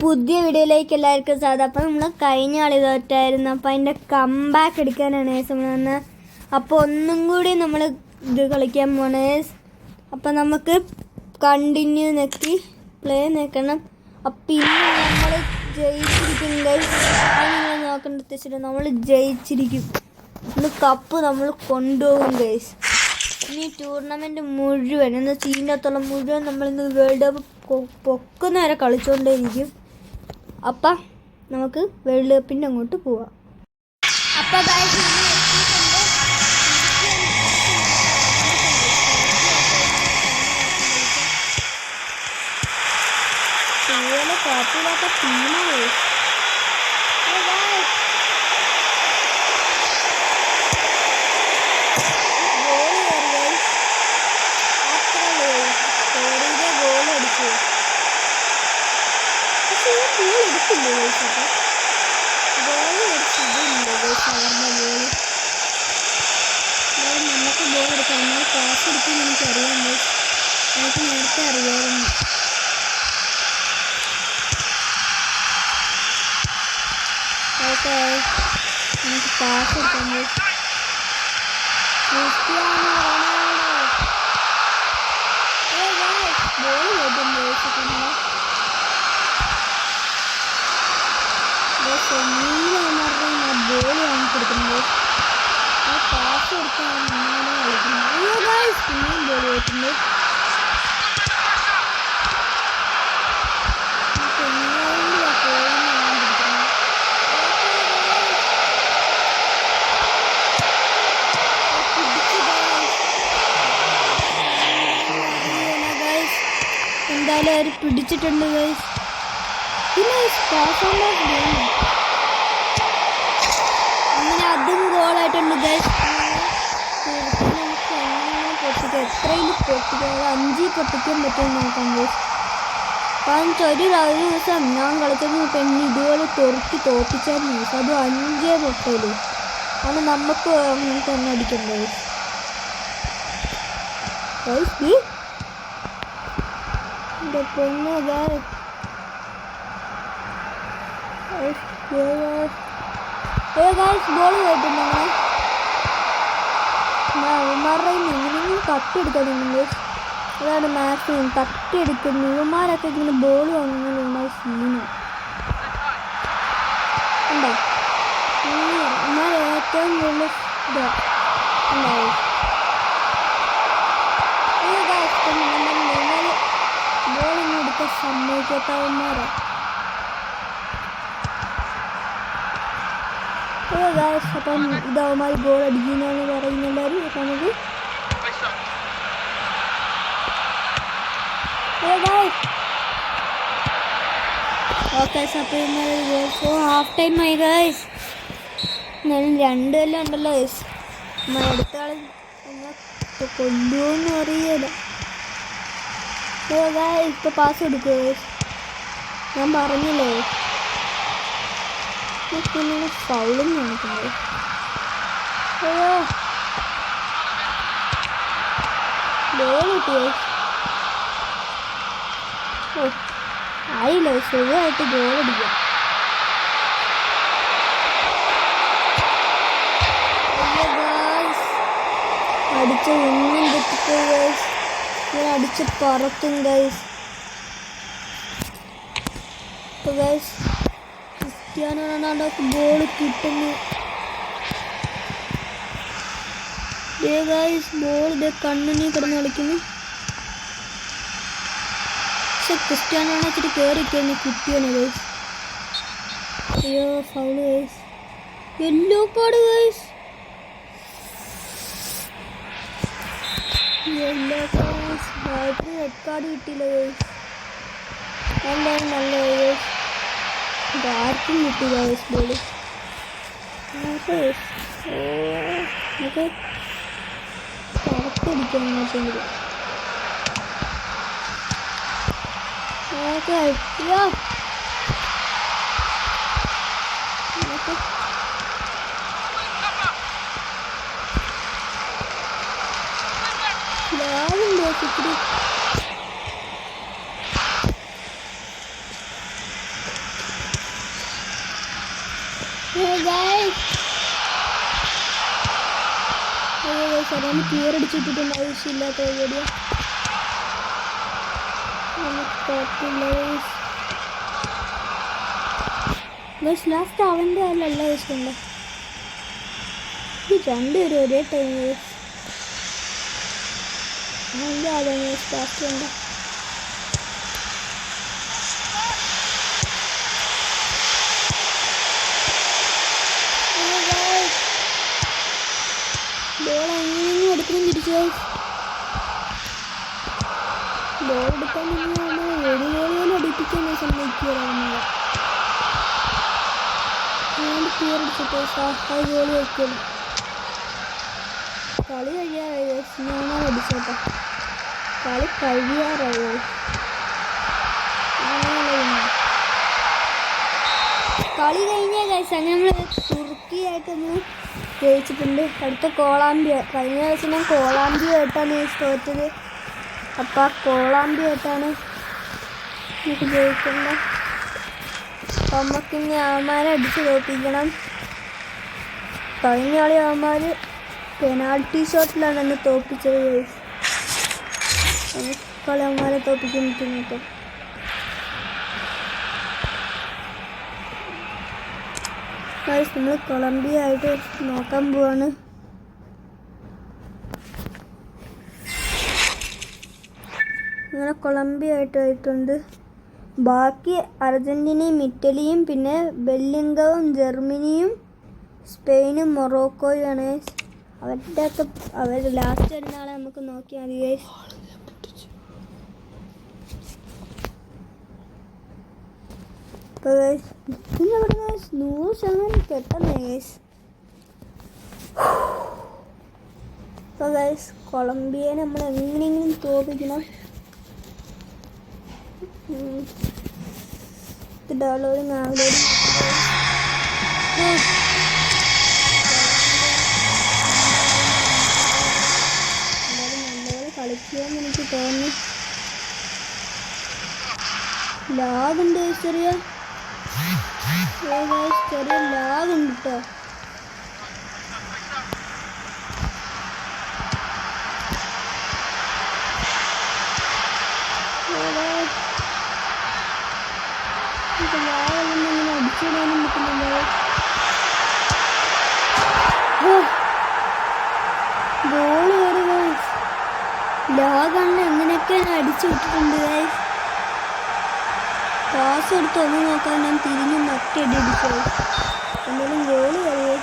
പുതിയ വീഡിയോയിലേക്ക് എല്ലാവർക്കും സ്വാഗതം. അപ്പോൾ നമ്മൾ കഴിഞ്ഞ കളി തോറ്റായിരുന്നു. അപ്പോൾ അതിൻ്റെ കംബാക്ക് എടുക്കാനാണ് നമ്മൾ വന്നത്. അപ്പോൾ ഒന്നും കൂടി നമ്മൾ ഇത് കളിക്കാൻ പോണേ. അപ്പോൾ നമുക്ക് കണ്ടിന്യൂ നെക്കി പ്ലേ നിൽക്കണം. അപ്പം ഇന്ന് നമ്മൾ ജയിച്ചിരിക്കും ഗൈസ്. അത് നിങ്ങൾ നോക്കേണ്ട വെച്ചിട്ട് നമ്മൾ ജയിച്ചിരിക്കും. ഇന്ന് കപ്പ് നമ്മൾ കൊണ്ടുപോകും ഗൈസ്. ഇനി ടൂർണമെൻറ്റ് മുഴുവൻ ഇന്ന് ചീനകത്തുള്ള മുഴുവൻ നമ്മളിന്ന് വേൾഡ് കപ്പ് പൊക്കുന്ന വരെ കളിച്ചുകൊണ്ടേയിരിക്കും. അപ്പം നമുക്ക് വേൾഡ് കപ്പിൻ്റെ അങ്ങോട്ട് പോവാം. അപ്പം കുഴപ്പമില്ലാത്ത ടീമാണ്. നമുക്ക് ബോൾ എടുക്കാം. എന്നാൽ ക്ലാസ് എടുക്കാൻ എനിക്കറിയാം. എനിക്ക് നേരത്തെ അറിയാമായിരുന്നു. ഓക്കെ, നമുക്ക് ക്ലാസ് എടുക്കാൻ ബോൾ കേട്ടുണ്ടോ? ബോൾ വാങ്ങിക്കൊടുക്കുന്നത് ആ പാസ് കൊടുക്കാൻ കളിക്കുന്നത്. പിന്നെയും ബോൾ കേട്ടുണ്ട്. എന്തായാലും അവർ പിടിച്ചിട്ടുണ്ട് ഗൈസ്. പിന്നെ അങ്ങനെ അതും ഗോളായിട്ടുണ്ട് ഗൈസ്. നമുക്ക് എങ്ങനെയാണ് പൊട്ടിക്കുക, എത്രയിൽ പൊട്ടിക്കുക, 5 പൊട്ടിക്കാൻ പറ്റുമെന്ന് നോക്കാം ഗൈസ്. കാരണം ഒരു ദിവസം ഞാൻ കളിച്ചപ്പോൾ പെണ്ണ് ഇതുപോലെ തോപ്പിച്ചായിരുന്നു ഗൈസ്. അത് 5 പൊട്ടല്. അത് നമുക്ക് അങ്ങനെ തന്നെ അടിക്കണ്ടേ ഗൈസ്. എൻ്റെ പെണ്ണ് ഗൈസ്. ബോൾ കേട്ടുണ്ടോ? ഇവന്മാരുടെ എങ്ങനെയെങ്കിലും തട്ടിയെടുക്കാനുണ്ട്. അതാണ് മാക്സിമം തട്ടിയെടുക്കുന്നു. ഇവന്മാരൊക്കെ ഇങ്ങനെ ബോൾ വാങ്ങുന്നത് ഇവന്മാർ സീന ഉണ്ടോ? ഇവന്മാർ ഏറ്റവും കൂടുതൽ ഉണ്ടാവും. ബോളൊന്നും എടുക്കാൻ സമ്മതിക്കാത്തവന്മാരാ. അപ്പം ഇതാവുമ്പോൾ ഗോൾ അടിക്കുന്നതെന്ന് പറയുന്നുണ്ടായിരുന്നു. അപ്പം നമുക്ക് ഓക്കെ. അപ്പോൾ ഹാഫ് ടൈം ആയി ഗൈസ്. എന്നാലും 2 എല്ലാം ഉണ്ടല്ലോ ഗൈസ്. അടുത്ത ആൾ കൊല്ലുമെന്ന് അറിയില്ല. ഇപ്പം പാസ് കൊടുക്കുമോ ഗൈസ്? ഞാൻ പറഞ്ഞില്ലേ പിന്നെ ഫൗളും കാണിക്കുന്നത്. ബോൾ കിട്ടിയോ? ആയില്ല, സുഖമായിട്ട് ഗോൾ അടിക്കാം. അടിച്ച ഒന്നും തെറ്റിപ്പോ ഗൈസ്. ഞാൻ അടിച്ച് പറത്തും ഗൈസ്. ഇപ്പൊ ഗൈസ് ക്രിസ്ത്യാനോ റൊണാൾഡോക്ക് ബോൾ കിട്ടുന്നു. ബോൾ ഇതേ കണ്ണിനി കിടന്ന് കളിക്കുന്നു. പക്ഷെ ക്രിസ്ത്യാനോ ഇച്ചിരി കയറിക്കഴിഞ്ഞ് കിട്ടിയാണ് ഗൈസ്. അയ്യോ foul guys. Yellow card guys. Yellow card red card കിട്ടിയില്ല ഗൈസ്. എന്തായാലും നല്ല ഗൈസ്. ആർക്കും കിട്ടി ഗൈസ് ബോള്. നമുക്ക് പുറത്തടിക്കാൻ നോക്കുന്നത്. ഓക്കെ ലാവുണ്ടോ ചിത്രി? സാറിന് ക്ലിയർ അടിച്ചിട്ടിട്ടുണ്ട് ആവശ്യമില്ലാത്ത പരിപാടിയ. ലാസ്റ്റ് അവൻ്റെ അല്ല ദിവസമുണ്ട്. ഇത് രണ്ടുപേരും ഒരേ ടൈം അവൻ്റെ അതാണ് ലാസ്റ്റ് ഉണ്ട്. ബോൾ എങ്ങനെയെങ്കിലും എടുക്കണം തിരിച്ചു. ബോൾ എടുക്കാൻ ഒരു ഗോളിയോലും അടിപ്പിക്കാൻ സമ്മതിക്കുകയാണ്. ക്ലിയർ അടിച്ചിട്ട് ആ ഗോളി വയ്ക്കണം. കളി കഴിയാറായി. ഞാനാണ് അടിച്ചോട്ടെ. കളി കഴിയാറായി. കളി കഴിഞ്ഞ കഴിച്ച അങ്ങനെ നമ്മൾ തുർക്കിയായിട്ടൊന്ന് ജയിച്ചിട്ടുണ്ട്. അടുത്ത കൊളംബിയ. കഴിഞ്ഞ ദിവസം ഞാൻ കൊളംബിയ ആയിട്ടാണ് തോറ്റത്. അപ്പം ആ കൊളംബിയ ആയിട്ടാണ് നമുക്ക് ജയിക്കുന്നത്. അപ്പം നമുക്കിനി അവന്മാരെ അടിച്ച് തോപ്പിക്കണം. കഴിഞ്ഞ കളി അവന്മാർ പെനാൾട്ടി ഷോട്ടിലാണ് എന്നെ തോപ്പിച്ചത്. കളി അവന്മാരെ തോപ്പിക്കാൻ പറ്റും. നമ്മൾ കൊളംബിയ ആയിട്ട് നോക്കാൻ പോവാണ്. അങ്ങനെ കൊളംബിയ ആയിട്ടുണ്ട്. ബാക്കി അർജൻറ്റീനയും ഇറ്റലിയും പിന്നെ ബെല്ലിംഗവും ജർമ്മനിയും സ്പെയിനും മൊറോക്കോയുമാണ്. അവർ ലാസ്റ്റ് വരുന്ന ആളെ നമുക്ക് നോക്കിയാൽ മതി. അപ്പോൾ 100% പെട്ടെന്ന് അപ്പോൾ കൊളംബിയയെ നമ്മൾ എങ്ങനെയെങ്കിലും തോപ്പിക്കണം. ഡൗൺലോഡിങ് ആവലോടും നല്ലപോലെ കളിക്കുമെന്ന് എനിക്ക് തോന്നുന്നു. ലാഗുണ്ട് ചെറിയ ലാഗുണ്ട് കേട്ടോ. ഇങ്ങനെ അടിച്ചിടാനും പറ്റുന്നില്ല. ബോൾ കയറി ലാഗാണ്. എങ്ങനെയൊക്കെ ഞാൻ അടിച്ചു വിട്ടിട്ടുണ്ട്. പാസ് എടുത്ത് ഒന്ന് നോക്കാൻ ഞാൻ തിരിഞ്ഞ് മറ്റടി അടിച്ചത്. എന്നാലും ഗോള് കയറി.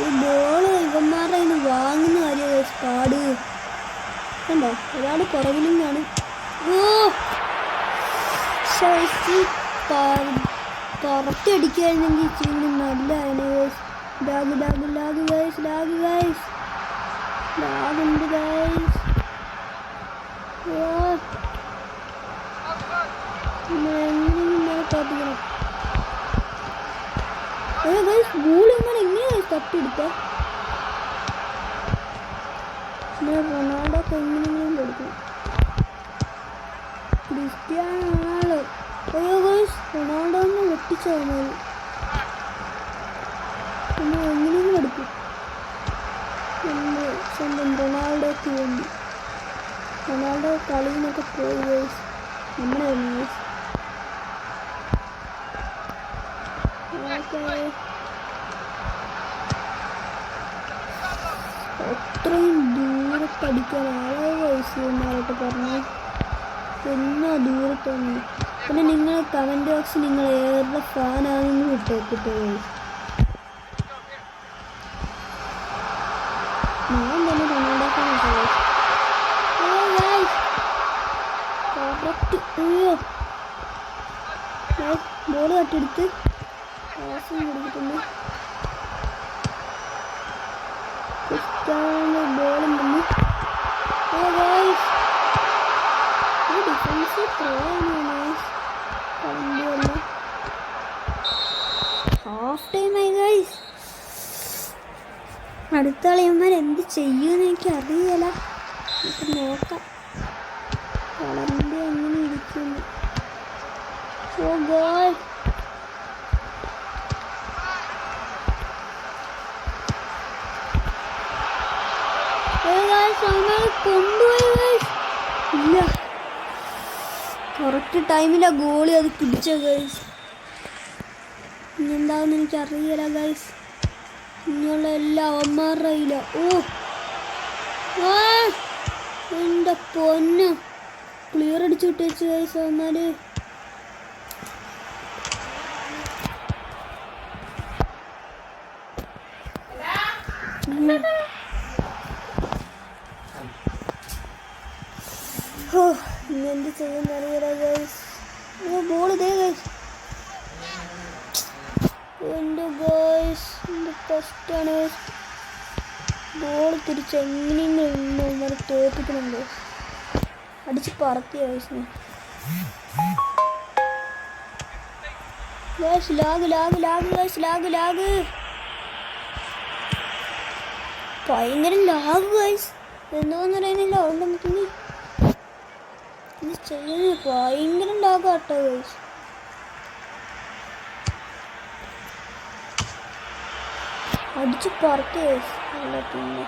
ഈ ബോള് ഇവന്മാരുടെ അതിന് വാങ്ങുന്ന കാര്യം പാട് കണ്ടോ. ഒരാൾ പുറകിലും കാണും. പുറത്തടിക്കായിരുന്നെങ്കിൽ ഇച്ചിരി നല്ലതാണ്. ലാഗുണ്ട് ഗൈസ്. തോപ്പിക്കണം. ബോൾ എങ്ങനെയാ തട്ടിയെടുത്ത റൊണാൾഡോക്ക് എങ്ങനെയെങ്കിലും കൊടുക്കണം. Cristiano Ronaldo. റൊണാൾഡോ ഒന്ന് വെട്ടിച്ചാൽ മതി. നമ്മൾ എങ്ങനെയെങ്കിലും എടുക്കും. സ്വന്തം റൊണാൾഡോക്ക് വേണ്ടി. റൊണാൾഡോ കളിന്നൊക്കെ പോയി നമ്മുടെ അത്രയും ദൂരത്തടിക്കാൻ ആളെ വയസ്സുമാരൊക്കെ പറഞ്ഞു. എന്നാ ദൂരത്തൊന്നും. പിന്നെ നിങ്ങൾ കമൻറ്റ് ബോക്സിൽ നിങ്ങൾ ഏറെ ഫാനാണെന്ന് ഇട്ടേക്കിട്ടേ. ഞാൻ തന്നെ റൊണാൾഡോ ഫാൻ. ബോള് തട്ടിയെടുത്ത് പാസും കൊടുത്തിട്ടുണ്ട്. ബോളും വന്നു. ഡിഫൻസ് ഹാഫ് ടൈം ആയി ഗൈസ്. അടുത്ത കളിയന്മാർ എന്ത് ചെയ്യുമെന്ന് എനിക്ക് അറിയില്ല. നമുക്ക് നോക്കാം. കൊളംബിയ എങ്ങനെ ഇരിക്കുന്നു. കറക്റ്റ് ടൈമിലാ ഗോളി അത് പിടിച്ച ഗൈസ്. ഇനി എന്താണെന്ന് എനിക്കറിയില്ല ഗൈസ്. ഇനിയുള്ള എല്ലാ അവന്മാരുടെ കയ്യില. എൻ്റെ പൊന്ന് ക്ലിയർ അടിച്ചു വിട്ടേച്ച് ഗൈസ്. അവന്മാര് ഇനി എന്ത് ചെയ്യുന്നറിയില്ല ഗൈസ്. ബോൾ ഇതേ ഗൈസ്. എൻ്റെ ഗൈസ് എൻ്റെ ഫസ്റ്റാണ്. ബോൾ തിരിച്ച് എങ്ങനെയെങ്കിലും തോപ്പിക്കുന്നുണ്ട്. അടിച്ച് പറത്തിയ guys. Guys lag lag lag guys. Lag ഭയങ്കര ലാഗ് ഗൈസ്. എന്തോന്ന് അറിയുന്നില്ല. അതുകൊണ്ട് നമുക്കിനി ഇത് ചെയ്യുന്നത് ഭയങ്കര ലാഗാട്ടോ ഗൈസ്. അടിച്ച് പറത്തി ഗൈസ്. അല്ല പിന്നെ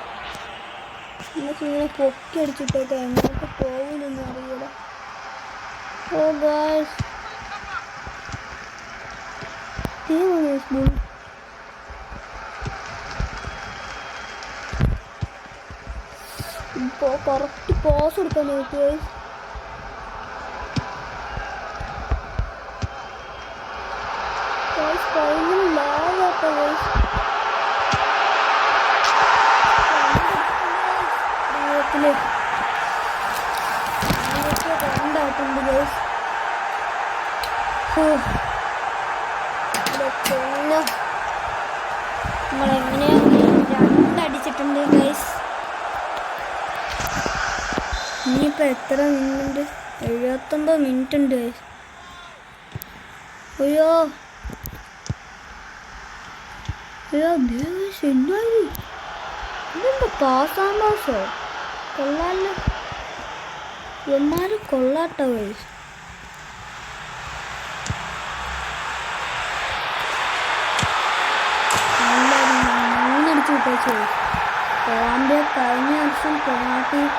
ഇങ്ങനെ പൊക്കി അടിച്ചിട്ടൊക്കെ എങ്ങോട്ട് പോകുമെന്നൊന്നും അറിയില്ല. ഓ ഗൈസ് ഇപ്പോൾ കറക്റ്റ് പാസ് കൊടുക്കാൻ നോക്കി ഗൈസ്. ഭയങ്കര ലാഗാട്ടോ ഗൈസ്. രണ്ടായിട്ടുണ്ട് ഗൈസ്. നമ്മളെങ്ങനെയോ രണ്ടടിച്ചിട്ടുണ്ട് ഗൈസ്. ഇനിയിപ്പോൾ എത്ര മിനിറ്റ്? 79 മിനിറ്റ് ഉണ്ട് ഗൈസ്. അയ്യോ എന്നായി ഇതെന്താ പാസ്സാമാസോ? കൊള്ളാല്ലോ. ഇവന്മാര് കൊള്ളാട്ടോ ഗൈസ്. മൂന്നടിച്ച് വിട്ടേച്ചു ഗൈസ്. കൊളംബിയ കഴിഞ്ഞ വർഷം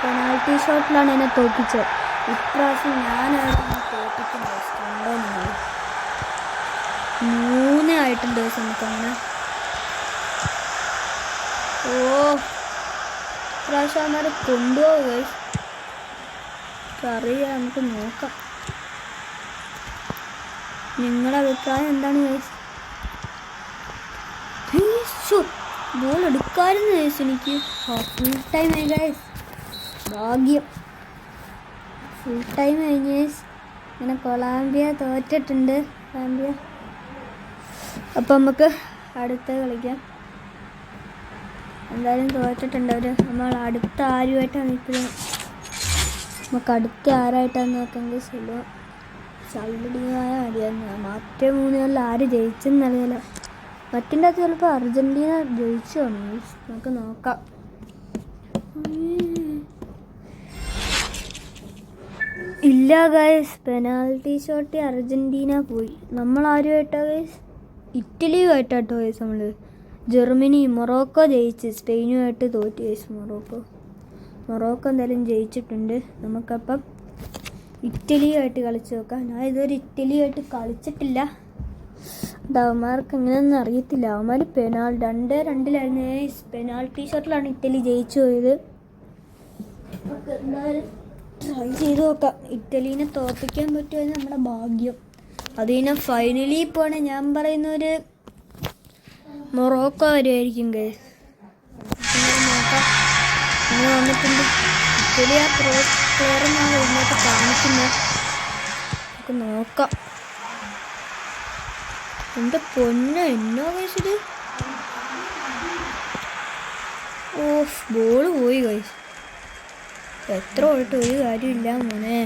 പെനാൾട്ടി ഷോട്ടിലാണ് എന്നെ തോൽപ്പിച്ചത്. ഇപ്രാവശ്യം ഞാനാണ് തോൽപ്പിക്കുന്നത് ഗൈസ്. കണ്ടോ നിങ്ങൾ? 3 ആയിട്ടുണ്ട് ഗൈസ് നമുക്കങ്ങനെ. ഇപ്രാവശ്യം അവന്മാരെ കൊണ്ടുപോകും ഗൈസ്. അറിയാം, നമുക്ക് നോക്കാം. നിങ്ങളുടെ അഭിപ്രായം എന്താണ് ഗൈസ്? ബോൾ എടുക്കാമായിരുന്നു ഗൈസ് എനിക്ക്. ഫുൾ ടൈം ആയി ഗൈസ്. ഭാഗ്യം. ഫുൾ ടൈം കഴിഞ്ഞ് ഗൈസ്. ഇങ്ങനെ കൊളംബിയ തോറ്റിട്ടുണ്ട്. കൊളംബിയ. അപ്പം നമുക്ക് അടുത്ത കളിക്കാം. എന്തായാലും തോറ്റിട്ടുണ്ട് അവർ. നമ്മൾ അടുത്ത ആരുമായിട്ടാണ് നിൽക്കുന്നത്. നമുക്ക് അടുത്ത ആരായിട്ടാന്ന് നോക്കെങ്കിൽ സൈഡിയായ മതിയായിരുന്നു. മറ്റേ 3 കളിൽ ആര് ജയിച്ചെന്നറിയില്ല. മറ്റിൻ്റെ അകത്ത് ചിലപ്പോൾ അർജൻറ്റീന ജയിച്ചു വന്നു. നമുക്ക് നോക്കാം. ഇല്ല ഗൈസ്, പെനാൽറ്റി ഷോട്ട് അർജൻറ്റീന പോയി. നമ്മൾ ആരുമായിട്ടാ ഗൈസ്? ഇറ്റലിയുമായിട്ടാട്ടോ ഗൈസ്. നമ്മൾ ജർമ്മനി മൊറോക്കോ ജയിച്ച് സ്പെയിനുമായിട്ട് തോറ്റ് ഗൈസ്. മൊറോക്കോ എന്തായാലും ജയിച്ചിട്ടുണ്ട്. നമുക്കപ്പം ഇറ്റലിയുമായിട്ട് കളിച്ച് നോക്കാം. ഞാൻ ഇതുവരെ ഇറ്റലിയുമായിട്ട് കളിച്ചിട്ടില്ല. അത് അവന്മാർക്ക് എങ്ങനെയൊന്നും അറിയത്തില്ല. അവന്മാർ 2-2 പെനാൽറ്റി ഷോട്ടിലാണ് ഇറ്റലി ജയിച്ചു പോയത്. നമുക്ക് എന്തായാലും ട്രൈ ചെയ്ത് നോക്കാം. ഇറ്റലീനെ തോൽപ്പിക്കാൻ പറ്റുമെന്ന് നമ്മുടെ ഭാഗ്യം. അത് കഴിഞ്ഞ ഫൈനലി പോണേ ഞാൻ പറയുന്നൊരു മൊറോക്കോ വരുമായിരിക്കും ഗൈസ്. നോക്കാം. ഇങ്ങനെ വന്നിട്ടുണ്ട് ഇറ്റലി. ആ പ്ലെയറിനാണ് ഇതിനകത്ത് കാണിക്കുന്നത്. നമുക്ക് നോക്കാം. എൻ്റെ പൊന്നെ എന്നോ ഗൈസ് ഇത്. ബോള് പോയി ഗൈസ്. എത്ര ഓടിട്ട് ഒരു കാര്യമില്ല മോനെ.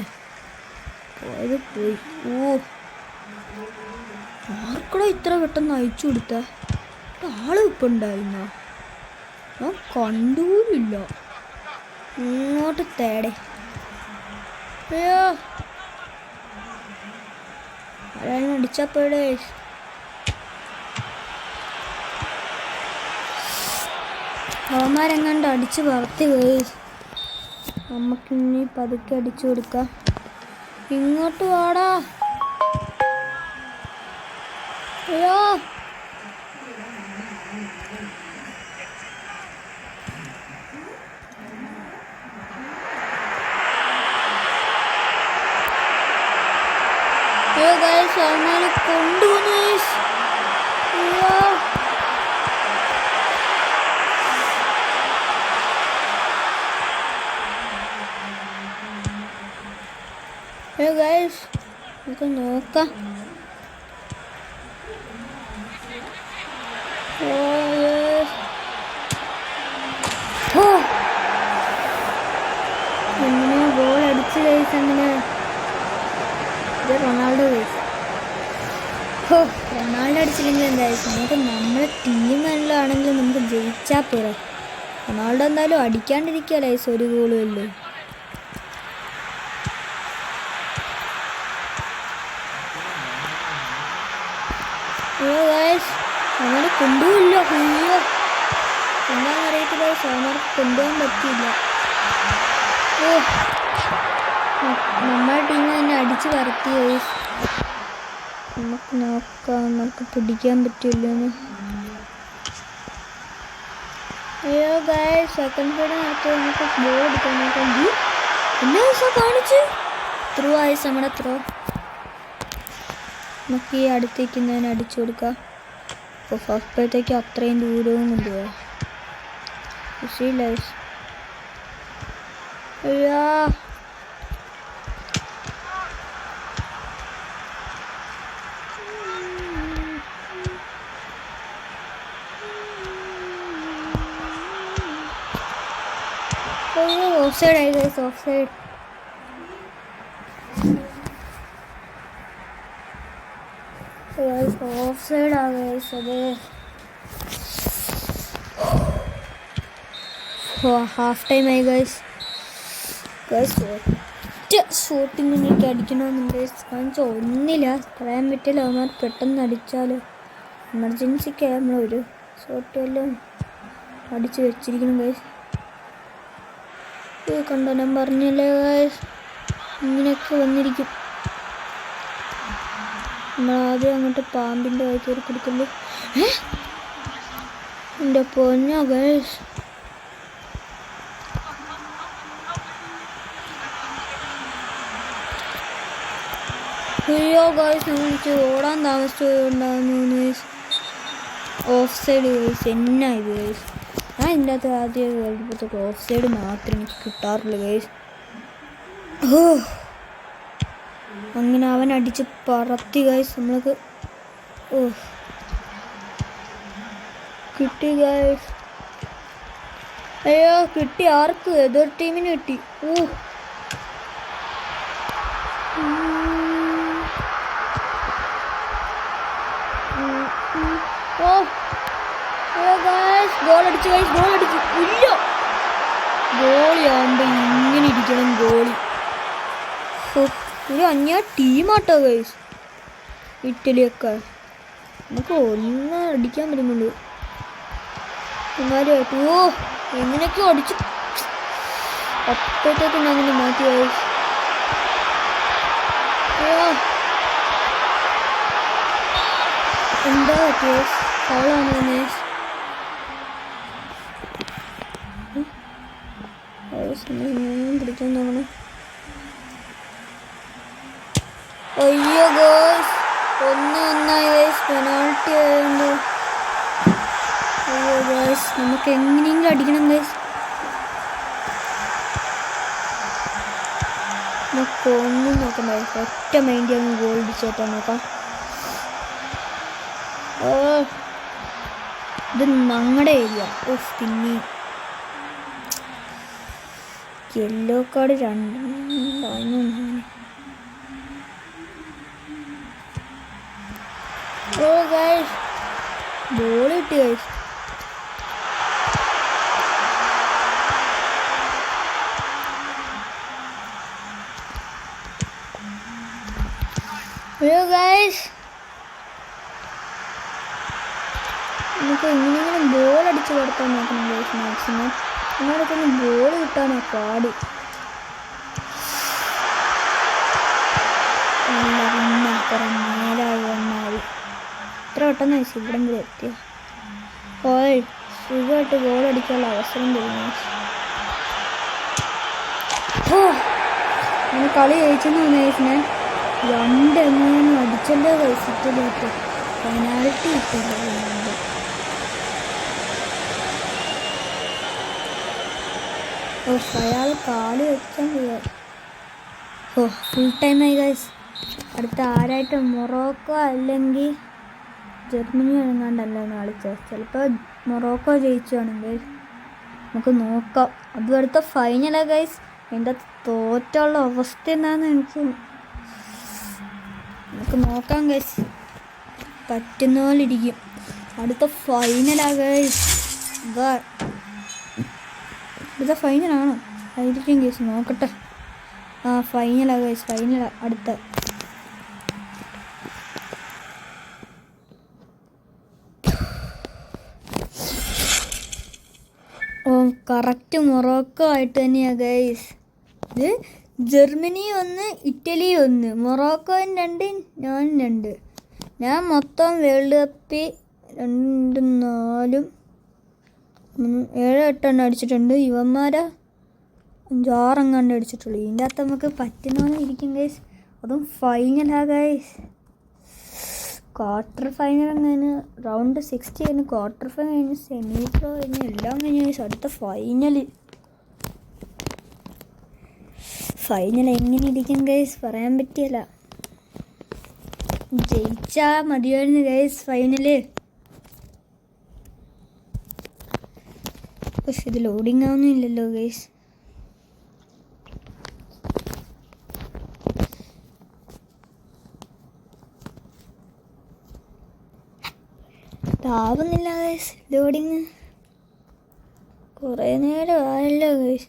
പോയത് പോയി. ആർക്കടോ ഇത്ര പെട്ടെന്ന് അയച്ചു കൊടുത്ത? ആള് ഇപ്പം ഉണ്ടായിരുന്നോ? ഞാൻ കണ്ടുപോലില്ല. ഇങ്ങോട്ട് തേടെ. അയ്യോ ആരാണ് അടിച്ചപ്പോഴേ. അവന്മാരെങ്ങാണ്ട് അടിച്ച് പറത്തി പോയി. നമുക്കിനി പതുക്കെ അടിച്ചു കൊടുക്കാം. ഇങ്ങോട്ട് വാടാ. അയ്യോ അയ്യോ ഗൈസ് അവന്മാരെ കൊണ്ടുവന്നു ഗൈസ്. അയ്യോ അയ്യോ ഗൈസ് നമുക്ക് നോക്കാം. എങ്ങനെയാ ഗോൾ അടിച്ച് ഗൈസ്. എങ്ങനെയാ റൊണാൾഡോ ഗൈസ്. റൊണാൾഡോ അടിച്ചില്ലെങ്കിൽ എന്തായാലും നമുക്ക് നമ്മുടെ ടീം നല്ലതാണെങ്കിലും നമുക്ക് ജയിച്ചാൽ പോരാ. റൊണാൾഡോ എന്തായാലും അടിക്കാണ്ടിരിക്കുക ഗൈസ് ഒരു ഗോളും അല്ലേ. അയ്യോ ഗൈസ് അവനെ കൊണ്ടുപോയില്ല. അയ്യോ എന്താണെന്ന് അറിയത്തില്ല ഗൈസ്, അവന്മാർക്ക് കൊണ്ടുപോകാൻ പറ്റിയില്ല. ഓ നമ്മുടെ ടീം തന്നെ അടിച്ച് പറത്തി ഗൈസ്. നമുക്ക് നോക്കാം നമുക്ക് പിടിക്കാൻ പറ്റില്ലെന്ന്. അയ്യോ ഗൈസ് സെക്കൻഡ് പീരീഡ് നടത്തി നമുക്ക് ഗോൾ എടുക്കാൻ നോക്കാം. എല്ലാ ദിവസവും കാണിച്ച് ത്രൂ ആയിസ് നമ്മുടെ ത്രോ. നമുക്ക് ഈ അടുത്തേക്കുന്നതിന് അടിച്ചു കൊടുക്കാം. അപ്പോൾ ഫസ്റ്റത്തേക്ക് അത്രയും ദൂരവും കൊണ്ടുപോകാം. അയ്യാ ഓഫ് സൈഡ് ആയി guys. Off side. Of side ആ ഗൈസ്. അത് ഹാഫ് ടൈം ആയി ഗൈസ്. ഒറ്റ ഷോട്ടിങ് എനിക്ക് അടിക്കണമെന്നുണ്ട് കാണിച്ചാൽ ഒന്നില്ല പറയാൻ പറ്റില്ല. അവന്മാർ പെട്ടെന്ന് അടിച്ചാലോ എമർജൻസിക്ക് നമ്മളൊരു ഷോട്ട് വല്ലതും അടിച്ച് വെച്ചിരിക്കണം ഗൈസ്. കണ്ടോ ഞാൻ പറഞ്ഞല്ലേ ഗൈസ് ഇങ്ങനെയൊക്കെ വന്നിരിക്കും. നമ്മളാദ്യം അങ്ങോട്ട് പാമ്പിൻ്റെ വായി കയറി കൊടുക്കല്ലേ. എൻ്റെ പൊന്നോ ഗൈസ്. അയ്യോ ഗൈസ് നമുക്ക് ഓടാൻ താമസിച്ചു ഉണ്ടാകുന്നു ഗൈസ്. ഓഫ് സൈഡ് ഗൈസ് എന്നായത് ഗൈസ്. ഞാൻ ഇതിൻ്റെ അകത്ത് ആദ്യം കഴിയുമ്പോഴത്തേക്ക് ഓഫ് സൈഡ് മാത്രമേ എനിക്ക് കിട്ടാറുള്ളൂ ഗൈസ്. ഓ അങ്ങനെ അവൻ അടിച്ച് പറത്തി ഗൈസ്. നമ്മൾക്ക് ഓ കിട്ടി ഗൈസ്. അയ്യോ കിട്ടി. ആർക്ക്? ഏതൊരു ടീമിന് കിട്ടി. ഓ ഗോൾ അടിച്ചു ഗൈസ്. ഗോൾ അടിച്ചു. ഇല്ല ഗോളിയാകുമ്പോൾ ഇങ്ങനെ ഇരിക്കണം ഗോളി. ഒരു അന്യ ടീമാട്ടോ ഗൈസ് ഇറ്റലിയൊക്കെ. നമുക്ക് ഒന്നും അടിക്കാൻ പറ്റുന്നുള്ളൂ എന്നാലും. ഓ എങ്ങനെയൊക്കെയോ അടിച്ചു. അപ്പോഴത്തേക്ക് ഞാൻ അങ്ങനെ മാറ്റി ഗൈസ്. എന്താ കേസ് ഫൗളാണോ ഗൈസ്? പിടിക്കാൻ തോന്നണം. അയ്യോ ഗോസ് 1-1 ഗൈസ്. പെനാൾട്ടി ആയതുകൊണ്ട് അയ്യോ ഗൈസ് നമുക്ക് എങ്ങനെയെങ്കിലും അടിക്കണം ഗൈസ്. നമുക്ക് ഒന്നും നോക്കണ്ട ഗൈസ്. ഒറ്റ മൈൻഡ് അങ്ങ് ഗോൾ അടിച്ചേട്ടാ നോക്കാം. ഓ ഇത് ഞങ്ങളുടെ ഏരിയ. ഓഫ് പിന്നെ യെല്ലോ കാർഡ് 2. ഓ ഗൈസ് ബോൾ കിട്ടി ഗൈസ്. അയ്യോ ഗൈസ് നമുക്ക് എങ്ങനെയെങ്കിലും ബോൾ അടിച്ച് കൊടുക്കാൻ നോക്കണം ഗൈസ്. മാക്സിമം നമ്മളൊക്കെ ബോൾ കിട്ടാനാ പാട്. കുറെ നേരമായി വന്നാൽ ഇത്ര പെട്ടെന്ന് ഗൈസ് ഇവിടം വരെ എത്തിയ ഓയ് സുഖമായിട്ട് ഗോൾ അടിക്കാനുള്ള അവസരം തരുന്നു. ഞാൻ കളി ജയിച്ചെന്ന് തോന്നിയ ഞാൻ 2 അടിച്ചല്ലോ ഗൈസ്. ഇറ്റലിയിട്ട് പെനാൽറ്റി കിട്ടില്ല. അയാൾ കാല് വെച്ചാൽ ചെയ്യാം. ഫുൾ ടൈമായി ഗൈസ്. അടുത്ത ആരായിട്ട് മൊറോക്കോ അല്ലെങ്കിൽ ജർമ്മനി എങ്ങാണ്ടല്ലോ കളിച്ചത്. ചിലപ്പോൾ മൊറോക്കോ ജയിച്ചുവാണെങ്കിൽ നമുക്ക് നോക്കാം. അതും അടുത്ത ഫൈനലാണ് ഗൈസ്. എൻ്റെ തോറ്റുള്ള അവസ്ഥ എന്താണെന്ന് നമുക്ക് നോക്കാം ഗൈസ്. പറ്റുന്ന പോലെ ഇരിക്കും. അടുത്ത ഫൈനലാണ് ഗൈസ്. അടുത്ത ഫൈനലാണോ? ആയിരിക്കും ഗൈസ്, നോക്കട്ടെ. ഫൈനലാണ് ഗൈസ്. ഫൈനലാണ് അടുത്ത. കറക്റ്റ് മൊറോക്കോ ആയിട്ട് തന്നെയാണ് ഗൈസ്. ഇത് ജർമ്മനി 1 ഇറ്റലി 1, മൊറോക്കോയും 2, ഞാൻ 2. ഞാൻ മൊത്തം വേൾഡ് കപ്പിൽ 2, 4, 7, 8 അടിച്ചിട്ടുണ്ട്. ഇവന്മാരെ 5, 6 അടിച്ചിട്ടുള്ളൂ. ഇതിൻ്റെ അകത്ത് നമുക്ക് പറ്റുന്ന ഇരിക്കും ഗൈസ്. അതും ഫൈനലാണ് ഗൈസ്. ക്വാർട്ടർ ഫൈനൽ കഴിഞ്ഞ് റൗണ്ട് 60 കഴിഞ്ഞ് ക്വാർട്ടർ ഫൈനൽ കഴിഞ്ഞ് സെമി പ്രോ കഴിഞ്ഞ് എല്ലാം കഴിഞ്ഞ് ഗൈസ്. അടുത്ത ഫൈനൽ എങ്ങനെ ഇരിക്കും ഗൈസ് പറയാൻ പറ്റിയല്ല. ജയിച്ചാൽ മതിയായിരുന്നു ഗൈസ് ഫൈനല്. പക്ഷെ ഇത് ലോഡിങ് ആവുന്നില്ലല്ലോ ഗൈസ്. ആവുന്നില്ല ഗൈസ് ലോഡിങ്. കുറേ നേരം ആയല്ലോ ഗൈസ്.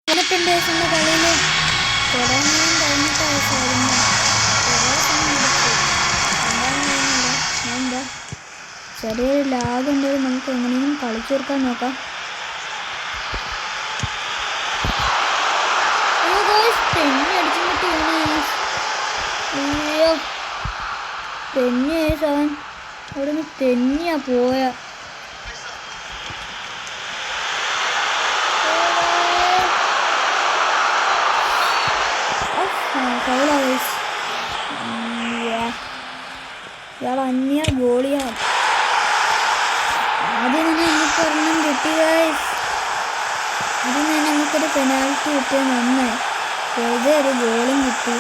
കളിയിൽ കുറേ നേരം കഴിഞ്ഞിട്ടായിരുന്നു. എന്താ ചെറിയൊരു ലാഗ് ഉണ്ടെങ്കിൽ നമുക്ക് എങ്ങനെയും കളിച്ചു തീർക്കാൻ നോക്കാം. തെന്നി അവൻ അവിടെ നിന്ന് തെന്നിയാ പോയ. ഇയാൾ അന്യ ഗോളിയാണ്. ആദ്യം തന്നെ നമുക്കൊരെണ്ണം കിട്ടി ഗൈസ്. ആദ്യം തന്നെ നമുക്കൊരു പെനാൽറ്റി കിട്ടിയത് നന്നായി. വെറുതെ ഒരു ഗോളും കിട്ടി.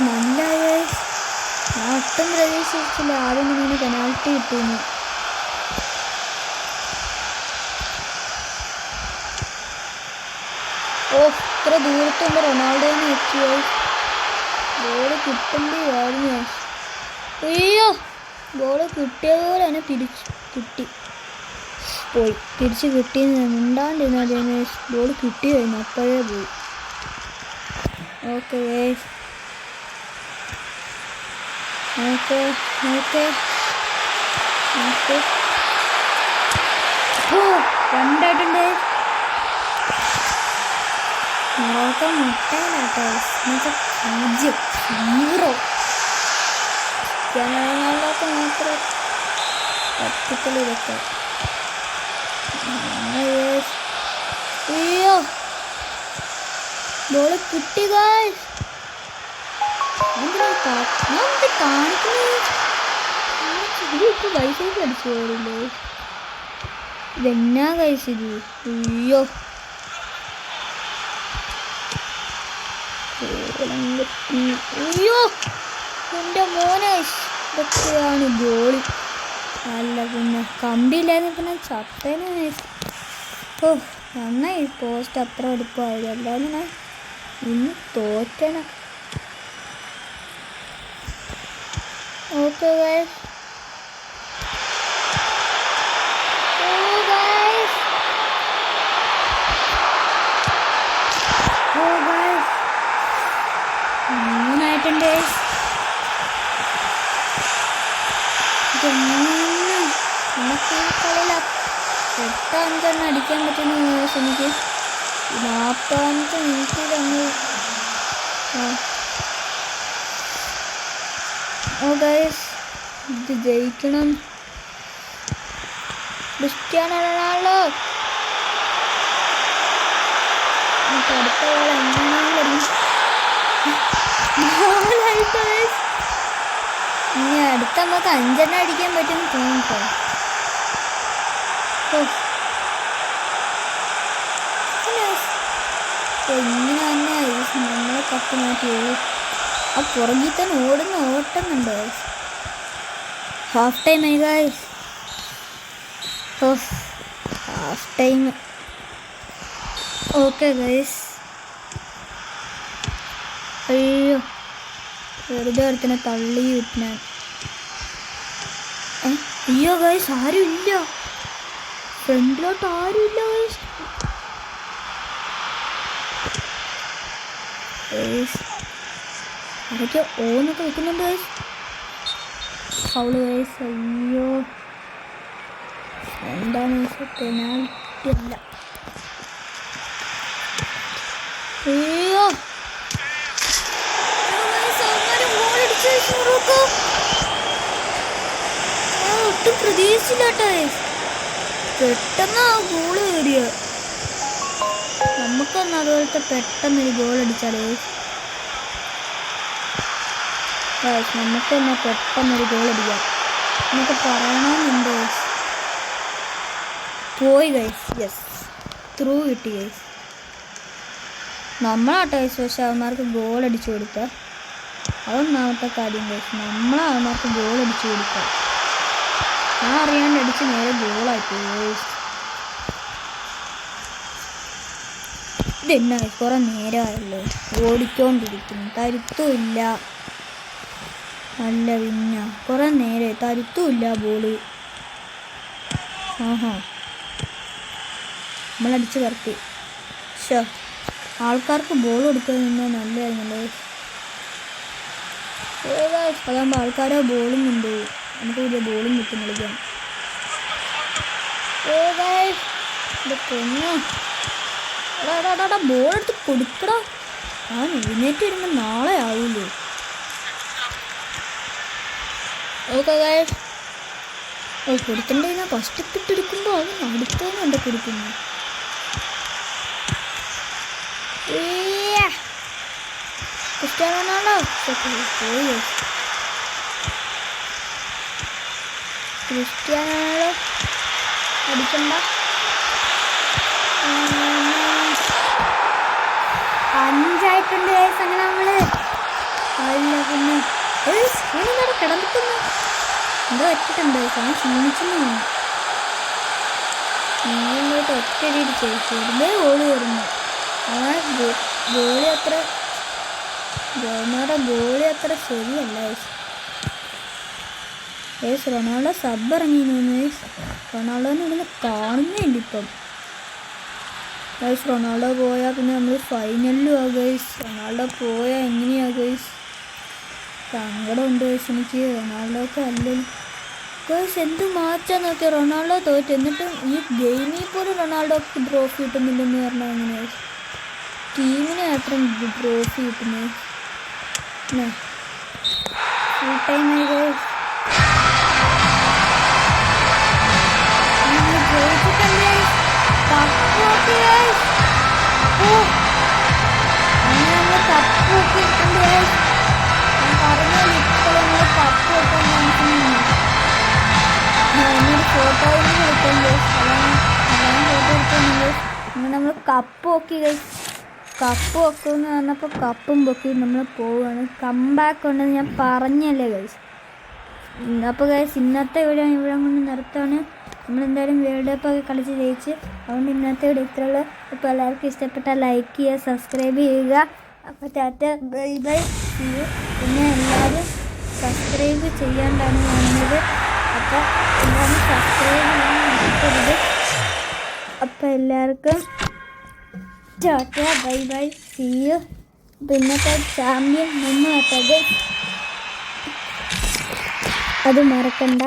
നല്ല ഗൈസ്. ഞാൻ ഒട്ടും പ്രതീക്ഷിച്ചില്ല ആദ്യം തന്നെ പെനാൽറ്റി കിട്ടിയെന്ന്. ഇത്ര ദൂരത്തുണ്ട് റൊണാൾഡോനെ എത്തിയോ. ഗോള് കിട്ടേണ്ടിയായിരുന്നു. അയ്യോ, ഗോള് കിട്ടിയതുപോലെ തന്നെ കിട്ടി പോയി. തിരിച്ച് കിട്ടിയെന്ന് മിണ്ടാണ്ടിരുന്ന അതേ ഗോള് കിട്ടി കഴിഞ്ഞു. അപ്പോഴേ പോയി. ഓക്കെ രണ്ടായിട്ടുണ്ട്. മൊറോക്കോ മുട്ടയിലാട്ടോ. 0 ക്രിസ്ത്യാനോറൊണാൾഡോക്ക് മാത്രം പറ്റിക്കൽ ഇതൊക്കെ. അയ്യോ, ബോള് കിട്ടി ഗൈസ്. ഇപ്പൊ വൈഫൈ അടിച്ചു പോയില്ലേ. ഇതെന്നാ ഗൈസ് ഇത്. അയ്യോ, അയ്യോ എൻ്റെ മോനെ. ഇതൊക്കെയാണ് ഗോളി. അല്ല പിന്നെ കമ്പിയില്ലായിരുന്നു. പിന്നെ ചത്തേനെ. നന്നായി പോസ്റ്റ് അത്ര എടുപ്പമായത്. അല്ലാതെ ഞാൻ ഇന്ന് തോറ്റണ. Okay guys. മൂന്നായിട്ടുണ്ട്. നമുക്ക് ഈ കളിയിൽ 8-5 അടിക്കാൻ പറ്റുന്ന എനിക്ക് 45 മിനിറ്റിൽ അങ്ങ് ഇത് ജയിക്കണം. ക്രിസ്ത്യാനോ റൊണാൾഡോ അടുത്ത ഗോൾ എങ്ങനെയാണെങ്കിലും ഇനി അടുത്ത നമുക്ക് 5 അടിക്കാൻ പറ്റുമെന്ന് തോന്നിട്ടോ. ഇങ്ങനെ തന്നെ നമ്മളെ കപ്പ് മാറ്റിയത് ആ പുറകിൽ തന്നെ ഓടുന്ന ഓട്ടം കണ്ടോ. ഹാഫ് ടൈം ആയി guys. Half time. Okay guys. അയ്യോ വെറുതെ ഒരുത്തിനെ തള്ളി വിട്ടാൻ. അയ്യോ ഗൈസ് ആരുമില്ല, ഫ്രണ്ടിലോട്ട് ആരുമില്ല ഗൈസ്. അതൊക്കെ ഓന്നൊക്കെ വെക്കുന്നുണ്ട് ഗൈസ്. Foul guys. അയ്യോ എന്താണ് പെനാൽറ്റി അല്ല. അയ്യോ ഒട്ടും പ്രതീക്ഷിച്ചില്ലാട്ടോ. പെട്ടെന്ന് ആ ഗോള് കയറിയ നമുക്കൊന്ന് അതുപോലത്തെ പെട്ടെന്നൊരു ഗോൾ അടിച്ചാലേ. നമുക്കൊന്ന് പെട്ടെന്നൊരു ഗോൾ അടിക്കാം എന്നൊക്കെ പറയണമെന്നുണ്ട്. പോയി ഗൈസ്. യെസ് ത്രൂ കിട്ടി ഗൈസ്. നമ്മളാട്ടോ ഗൈസ്. പക്ഷെ അവന്മാർക്ക് ഗോൾ അടിച്ചു കൊടുക്കുക അതൊന്നാമത്തെ കാര്യം ഗൈസ്. നമ്മളവന്മാർക്ക് ഗോൾ അടിച്ചു കൊടുക്കുക. ഞാൻ അറിയാണ്ട് അടിച്ച് നേരെ ഗോളായിപ്പോയി ഗൈസ്. ഇതെന്നാ കുറെ നേരമായല്ലോ ഓടിക്കൊണ്ടിരിക്കുന്നു. തരുത്തുമില്ല. നല്ല പിന്നെ കുറെ നേരം തരുത്തുമില്ല ബോള്. നമ്മളടിച്ച് കറക്കി. ഷോ ആൾക്കാർക്ക് ബോൾ കൊടുക്കാൻ നിന്നാൽ നല്ലതായിരുന്നല്ലോ. അതാകുമ്പോൾ ആൾക്കാരെ ബോളും കൊണ്ടുപോകും. നമുക്ക് വലിയ ബോളും കിട്ടും കളിക്കാൻ. ബോൾ എടുത്ത് കൊടുക്കടാ. ഞാൻ എഴുന്നേറ്റ് വരുമ്പോൾ നാളെ ആവില്ലേ. കൊടുത്തിട്ടുണ്ടെങ്കിൽ കഷ്ടപ്പെട്ടെടുക്കുമ്പോൾ അവൻ അടുത്തവനും എൻ്റെ കൊടുക്കുന്നു. ക്രിസ്ത്യാനോ റൊണാൾഡോ പോയി. ക്രിസ്ത്യാനോ റൊണാൾഡോ അടിക്കണ്ട. 5 ആയിട്ടുണ്ട് ഗൈസ്. അങ്ങനെ നമ്മള് അല്ല പിന്നെ കിടന്നിട്ടൊന്ന് എന്തോ പറ്റിട്ടുണ്ട്. ഞാൻ ക്ഷീണിച്ചെന്ന് നിങ്ങളോട്ട് ഒറ്റ ചേച്ചി വെറുതെ ഗോള് കയറുന്നു. ഗോളി അത്ര ഗോളി അത്ര ശരിയല്ല ഗൈസ്. റൊണാൾഡോ സബ് ഇറങ്ങിയിരുന്നു ഗൈസ്. റൊണാൾഡോനെ ഇവിടുന്ന് കാണുന്നില്ല ഇപ്പം ഗൈസ്. റൊണാൾഡോ പോയാൽ പിന്നെ നമ്മൾ ഫൈനലിലും ആ ഗൈസ്. റൊണാൾഡോ പോയാൽ എങ്ങനെയാ ഗൈസ്. സങ്കടമുണ്ട് ഗൈസ് എനിക്ക്. റൊണാൾഡോക്ക് അല്ലല്ലോ ഗൈസ്. എന്ത് മാച്ചാ നോക്കിയാൽ റൊണാൾഡോ തോറ്റ്. എന്നിട്ടും ഈ ഗെയിമിൽ പോലും റൊണാൾഡോക്ക് ട്രോഫി കിട്ടുന്നില്ലെന്ന് പറഞ്ഞാൽ എങ്ങനെ ഗൈസ്. ടീമിന് മാത്രം ട്രോഫി കിട്ടുന്നത്. ഫുൾ ടൈം ആയി ഗൈസ്. നമ്മൾ കപ്പ് പൊക്കി ഗൈസ്. കപ്പ് പൊക്കുമെന്ന് പറഞ്ഞപ്പോൾ കപ്പും പൊക്കി നമ്മൾ പോവുകയാണ്. കംബാക്ക് ഉണ്ടെന്ന് ഞാൻ പറഞ്ഞല്ലേ ഗൈസ്. അപ്പോൾ ഗൈസ് ഇന്നത്തെ വീഡിയോ ഇവിടെ കൊണ്ട് നിർത്താണ്. നമ്മളെന്തായാലും വേൾഡ് കപ്പൊക്കെ കളിച്ച് ജയിച്ച്. അതുകൊണ്ട് ഇന്നത്തെ വീഡിയോ ഇത്രയുള്ളൂ. അപ്പോൾ എല്ലാവർക്കും ഇഷ്ടപ്പെട്ടാൽ ലൈക്ക് ചെയ്യുക, സബ്സ്ക്രൈബ് ചെയ്യുക. അപ്പോൾ ടാറ്റ ബൈ ബൈ. പിന്നെ എല്ലാവരും സബ്സ്ക്രൈബ് ചെയ്യാണ്ടാണ് കാണുന്നത്. അപ്പോൾ എല്ലാവരും സബ്സ്ക്രൈബ് ചെയ്യാൻ മറക്കരുത്. അപ്പോൾ എല്ലാവർക്കും tata bye bye. See you. പിന്നത്തെ ചാമ്പ്യൻ 3 അത് മറക്കണ്ട.